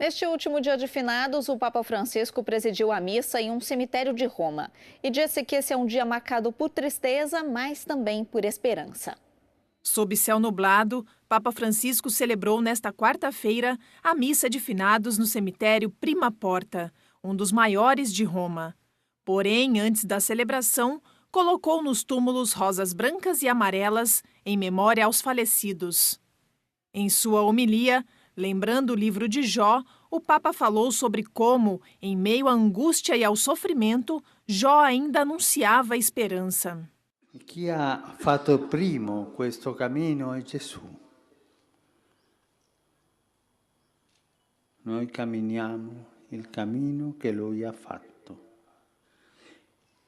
Neste último dia de finados, o Papa Francisco presidiu a missa em um cemitério de Roma e disse que esse é um dia marcado por tristeza, mas também por esperança. Sob céu nublado, Papa Francisco celebrou nesta quarta-feira a missa de finados no cemitério Prima Porta, um dos maiores de Roma. Porém, antes da celebração, colocou nos túmulos rosas brancas e amarelas em memória aos falecidos. Em sua homilia, lembrando o livro de Jó, o Papa falou sobre como, em meio à angústia e ao sofrimento, Jó ainda anunciava a esperança. Chi ha fatto primo questo cammino è Gesù. Noi camminiamo il cammino che Lui ha fatto.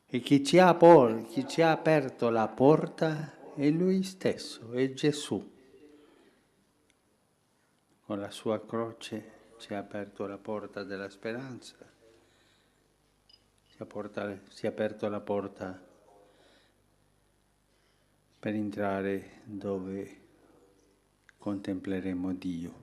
E chi ci ha aperto la porta è Lui stesso, è Gesù. Con la sua croce ci ha aperto la porta della speranza, si è aperto la porta per entrare dove contempleremo Dio.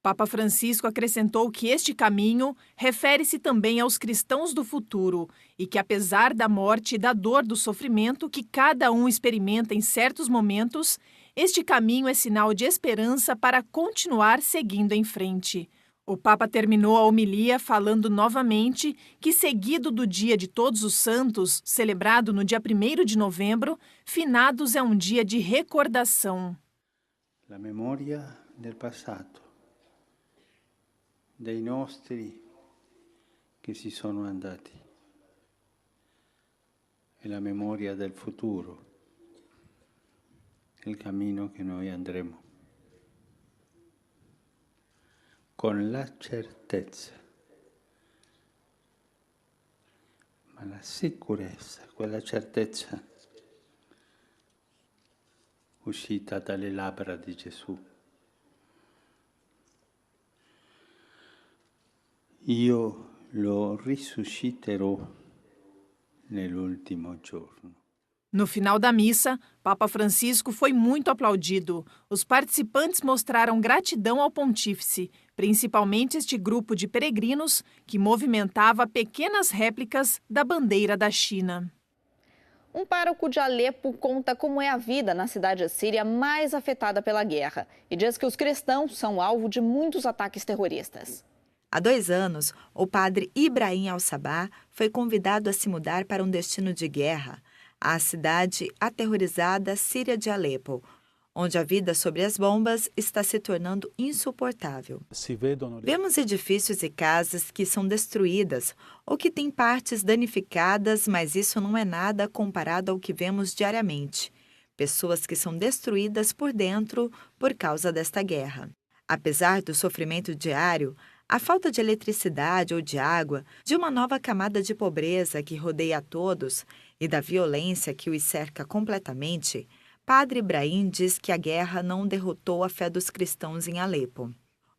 Papa Francisco acrescentou que este caminho refere-se também aos cristãos do futuro e que, apesar da morte e da dor do sofrimento que cada um experimenta em certos momentos, este caminho é sinal de esperança para continuar seguindo em frente. O Papa terminou a homilia falando novamente que, seguido do Dia de Todos os Santos, celebrado no dia 1º de novembro, finados é um dia de recordação. La memoria del passato, dei nostri che si sono andati, e la memoria del futuro, il cammino che noi andremo. Con la certezza, ma la sicurezza, quella certezza uscita dalle labbra di Gesù. Io lo risusciterò nell'ultimo giorno. No final da missa, Papa Francisco foi muito aplaudido. Os participantes mostraram gratidão ao pontífice, principalmente este grupo de peregrinos que movimentava pequenas réplicas da bandeira da China. Um pároco de Alepo conta como é a vida na cidade síria mais afetada pela guerra e diz que os cristãos são alvo de muitos ataques terroristas. Há 2 anos, o padre Ibrahim Al-Sabah foi convidado a se mudar para um destino de guerra, a cidade aterrorizada síria de Alepo, onde a vida sob as bombas está se tornando insuportável. Vemos edifícios e casas que são destruídas ou que têm partes danificadas, mas isso não é nada comparado ao que vemos diariamente. Pessoas que são destruídas por dentro por causa desta guerra. Apesar do sofrimento diário, a falta de eletricidade ou de água, de uma nova camada de pobreza que rodeia a todos e da violência que os cerca completamente, Padre Ibrahim diz que a guerra não derrotou a fé dos cristãos em Alepo.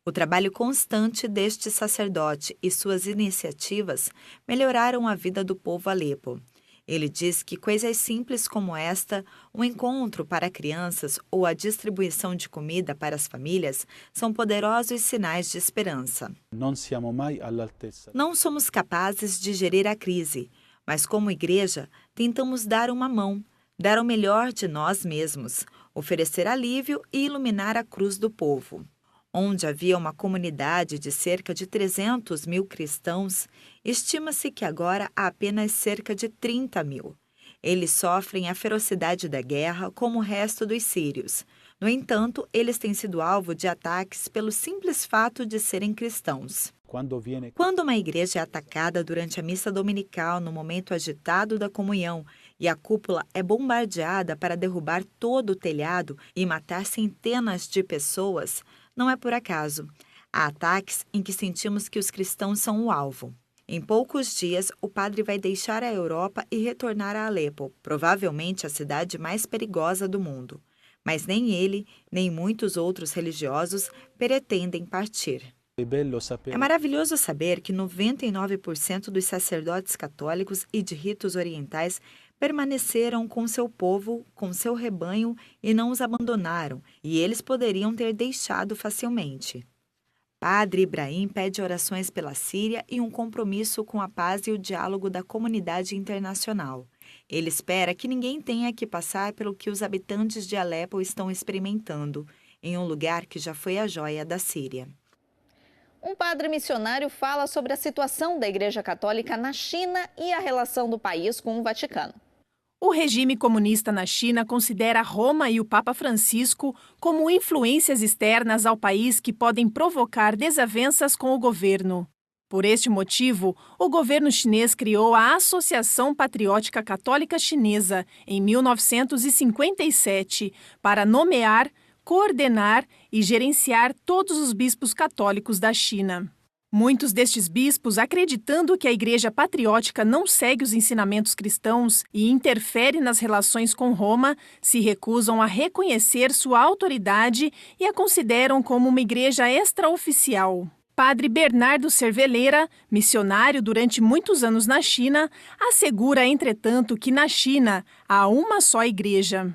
O trabalho constante deste sacerdote e suas iniciativas melhoraram a vida do povo Alepo. Ele diz que coisas simples como esta, um encontro para crianças ou a distribuição de comida para as famílias, são poderosos sinais de esperança. Não somos capazes de gerir a crise, mas como igreja, tentamos dar uma mão, dar o melhor de nós mesmos, oferecer alívio e iluminar a cruz do povo. Onde havia uma comunidade de cerca de 300 mil cristãos, estima-se que agora há apenas cerca de 30 mil. Eles sofrem a ferocidade da guerra como o resto dos sírios. No entanto, eles têm sido alvo de ataques pelo simples fato de serem cristãos. Quando uma igreja é atacada durante a missa dominical no momento agitado da comunhão e a cúpula é bombardeada para derrubar todo o telhado e matar centenas de pessoas, não é por acaso. Há ataques em que sentimos que os cristãos são o alvo. Em poucos dias, o padre vai deixar a Europa e retornar a Alepo, provavelmente a cidade mais perigosa do mundo. Mas nem ele, nem muitos outros religiosos pretendem partir. É maravilhoso saber que 99% dos sacerdotes católicos e de ritos orientais permaneceram com seu povo, com seu rebanho e não os abandonaram, e eles poderiam ter deixado facilmente. Padre Ibrahim pede orações pela Síria e um compromisso com a paz e o diálogo da comunidade internacional. Ele espera que ninguém tenha que passar pelo que os habitantes de Alepo estão experimentando, em um lugar que já foi a joia da Síria. Um padre missionário fala sobre a situação da Igreja Católica na China e a relação do país com o Vaticano. O regime comunista na China considera Roma e o Papa Francisco como influências externas ao país que podem provocar desavenças com o governo. Por este motivo, o governo chinês criou a Associação Patriótica Católica Chinesa em 1957 para nomear, coordenar e gerenciar todos os bispos católicos da China. Muitos destes bispos, acreditando que a Igreja Patriótica não segue os ensinamentos cristãos e interfere nas relações com Roma, se recusam a reconhecer sua autoridade e a consideram como uma igreja extraoficial. Padre Bernardo Cerveleira, missionário durante muitos anos na China, assegura, entretanto, que na China há uma só igreja.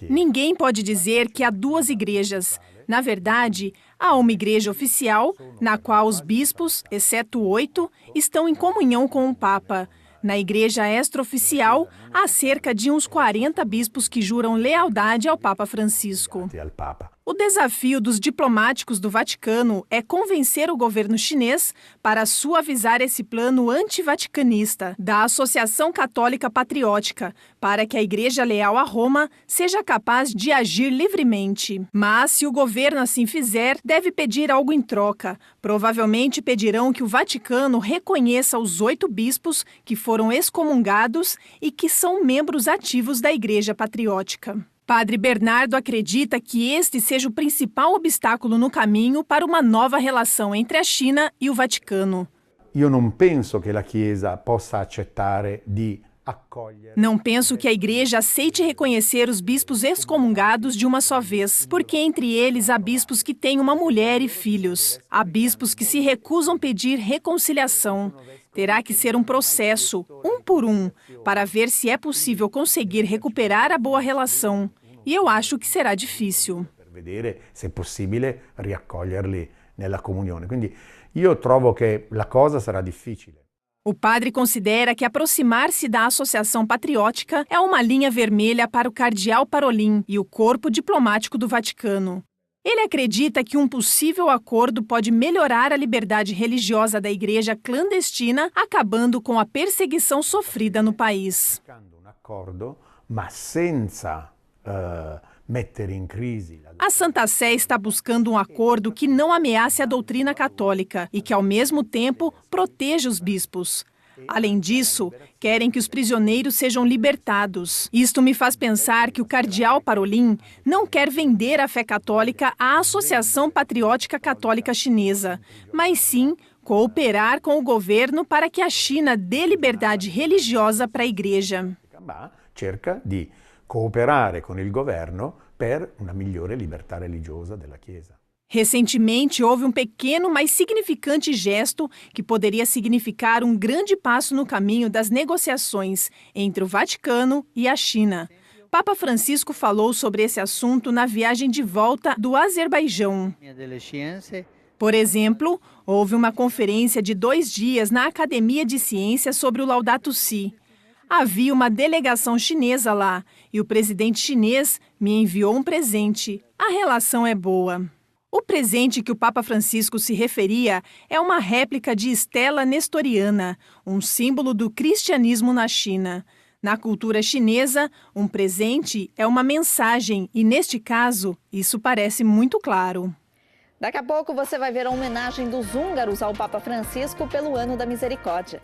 Ninguém pode dizer que há duas igrejas. Na verdade, há uma igreja oficial, na qual os bispos, exceto 8, estão em comunhão com o Papa. Na igreja extraoficial, há cerca de uns 40 bispos que juram lealdade ao Papa Francisco. O desafio dos diplomáticos do Vaticano é convencer o governo chinês para suavizar esse plano antivaticanista da Associação Católica Patriótica, para que a Igreja leal a Roma seja capaz de agir livremente. Mas, se o governo assim fizer, deve pedir algo em troca. Provavelmente pedirão que o Vaticano reconheça os 8 bispos que foram excomungados e que são membros ativos da Igreja Patriótica. Padre Bernardo acredita que este seja o principal obstáculo no caminho para uma nova relação entre a China e o Vaticano. Não penso que a Igreja aceite reconhecer os bispos excomungados de uma só vez, porque entre eles há bispos que têm uma mulher e filhos. Há bispos que se recusam pedir reconciliação. Terá que ser um processo, um por um, para ver se é possível conseguir recuperar a boa relação. E eu acho que será difícil. Se é possível riaccoglierli nella comunione. Quindi io trovo che la cosa sarà difficile. O padre considera que aproximar-se da Associação Patriótica é uma linha vermelha para o cardeal Parolin e o corpo diplomático do Vaticano. Ele acredita que um possível acordo pode melhorar a liberdade religiosa da igreja clandestina, acabando com a perseguição sofrida no país. A Santa Sé está buscando um acordo que não ameace a doutrina católica e que, ao mesmo tempo, proteja os bispos. Além disso, querem que os prisioneiros sejam libertados. Isto me faz pensar que o cardeal Parolin não quer vender a fé católica à Associação Patriótica Católica Chinesa, mas sim cooperar com o governo para que a China dê liberdade religiosa para a igreja. Cerca di cooperare con il governo per una migliore libertà religiosa della Chiesa. Recentemente, houve um pequeno, mas significante gesto que poderia significar um grande passo no caminho das negociações entre o Vaticano e a China. Papa Francisco falou sobre esse assunto na viagem de volta do Azerbaijão. Por exemplo, houve uma conferência de 2 dias na Academia de Ciências sobre o Laudato Si. Havia uma delegação chinesa lá e o presidente chinês me enviou um presente. A relação é boa. O presente que o Papa Francisco se referia é uma réplica de estela nestoriana, um símbolo do cristianismo na China. Na cultura chinesa, um presente é uma mensagem e, neste caso, isso parece muito claro. Daqui a pouco você vai ver a homenagem dos húngaros ao Papa Francisco pelo Ano da Misericórdia.